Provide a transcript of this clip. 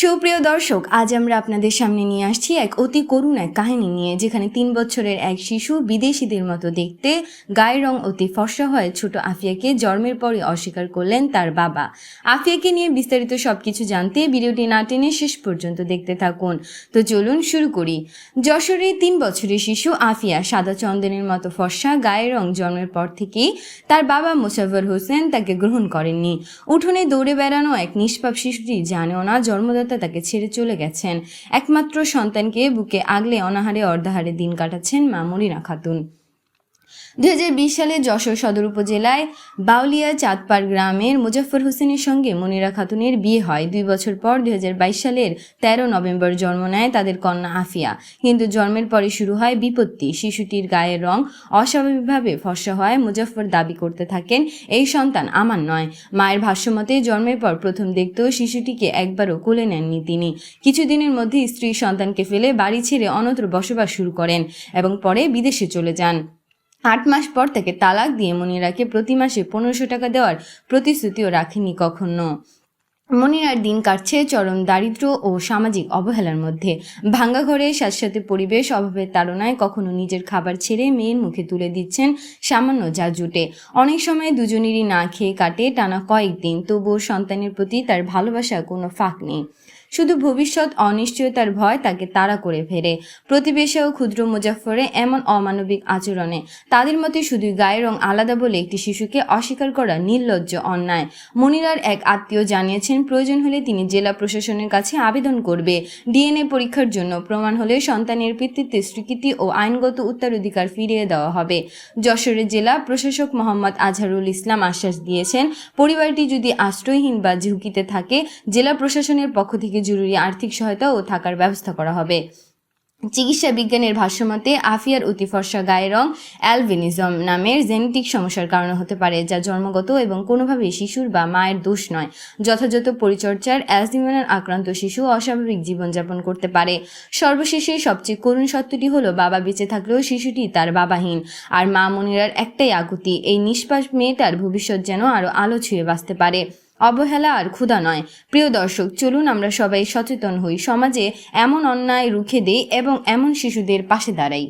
সুপ্রিয় দর্শক, আজ আমরা আপনাদের সামনে নিয়ে আসছি এক অতি করুণ এক কাহিনী নিয়ে, যেখানে 3 বছরের এক শিশু বিদেশিদের মতো দেখতে, গায়ের রং অতি ফর্সা হয় ছোট আফিয়াকে জন্মের পরই অস্বীকার করলেন তার বাবা। আফিয়াকে নিয়ে বিস্তারিত সবকিছু জানতে ভিডিওটি না টেনে শেষ পর্যন্ত দেখতে থাকুন। তো চলুন শুরু করি। যশোরের 3 বছরের শিশু আফিয়া সাদা চন্দনের মতো ফর্সা গায়ের রং জন্মের পর থেকেই তার বাবা মোসাফফর হোসেন তাকে গ্রহণ করেননি। উঠোনে দৌড়ে বেড়ানো এক নিষ্পাপ শিশুটি জানেও না জন্মদাতা তাকে ছেড়ে চলে গেছেন। একমাত্র সন্তানকে বুকে আগলে অনাহারে অর্ধাহারে দিন কাটাচ্ছেন মা মনিরা খাতুন। 2020 সালে যশোর সদর উপজেলায় বাউলিয়া চাঁদপাড় গ্রামের মোজাফফর হোসেনের সঙ্গে মনিরা খাতুনের বিয়ে হয়। 2 বছর পর 2022 সালের 13 নভেম্বর জন্ম নেয় তাদের কন্যা আফিয়া। কিন্তু জন্মের পরে শুরু হয় বিপত্তি। শিশুটির গায়ের রং অস্বাভাবিকভাবে ফর্সা হয়। মোজাফফর দাবি করতে থাকেন, এই সন্তান আমার নয়। মায়ের ভাষ্যমতে জন্মের পর প্রথম দেখতেও শিশুটিকে একবারও কোলে নেননি তিনি। কিছুদিনের মধ্যে স্ত্রী সন্তানকে ফেলে বাড়ি ছেড়ে অন্যত্র বসবাস শুরু করেন এবং পরে বিদেশে চলে যান। 8 মাস পর তাকে তালাক দিয়ে মনিরাকে প্রতি মাসে 1500 টাকা দেওয়ার প্রতিশ্রুতিও রাখেনি কখনো। মনিরার দিন কাটছে চরম দারিদ্র্য ও সামাজিক অবহেলার মধ্যে। ভাঙ্গা ঘরে স্যাঁতস্যাঁতে পরিবেশ, অভাবের তাড়নায় কখনো নিজের খাবার ছেড়ে মেয়ের মুখে তুলে দিচ্ছেন সামান্য যা জুটে। অনেক সময় দুজনেরই না খেয়ে কাটে টানা কয়েকদিন, তবুও সন্তানের প্রতি তার ভালোবাসা কোনো ফাঁক নেই। শুধু ভবিষ্যৎ অনিশ্চয়তার ভয় তাকে তাড়া করে ফেরে। প্রতিবেশী ও ক্ষুদ্র মোজাফফরে এমন অমানবিক আচরণে তাদের মতে শুধু গায়ের রং আলাদা বলে একটি শিশুকে অস্বীকার করা নির্লজ্জ অন্যায়। মনিরার এক আত্মীয় জানিয়েছেন, প্রয়োজন হলে তিনি জেলা প্রশাসনের কাছে আবেদন করবে। ডিএনএ পরীক্ষার জন্য প্রমাণ হলে সন্তানের পিতৃত্বের স্বীকৃতি ও আইনগত উত্তরাধিকার ফিরিয়ে দেওয়া হবে। যশোরের জেলা প্রশাসক মোহাম্মদ আজহারুল ইসলাম আশ্বাস দিয়েছেন, পরিবারটি যদি আশ্রয়হীন বা ঝুঁকিতে থাকে, জেলা প্রশাসনের পক্ষ থেকে জরুরি আর্থিক সহায়তা ও থাকার ব্যবস্থা করা হবে। চিকিৎসা বিজ্ঞানের ভাষ্যমতে আফিয়ার অতি ফর্সা গায়ের রং অ্যালবিনিজম নামের জেনেটিক সমস্যার কারণে হতে পারে, যা জন্মগত এবং কোনোভাবেই শিশুর বা মায়ের দোষ নয়। যথাযথ পরিচর্যার অ্যালঝাইমার আক্রান্ত শিশু অস্বাভাবিক জীবনযাপন করতে পারে। সর্বশেষে সবচেয়ে করুণ সত্যটি হলো, বাবা বেঁচে থাকলেও শিশুটি তার বাবাহীন। আর মা মনিরার একটাই আকুতি, এই নিষ্পাপ মেয়েটার ভবিষ্যৎ যেন আরও আলো ছুঁয়ে বাঁচতে পারে। অবহেলা আর ক্ষুধা নয়। প্রিয় দর্শক, চলুন আমরা সবাই সচেতন হই, সমাজে এমন অন্যায় রুখে দেই এবং এমন শিশুদের পাশে দাঁড়াই।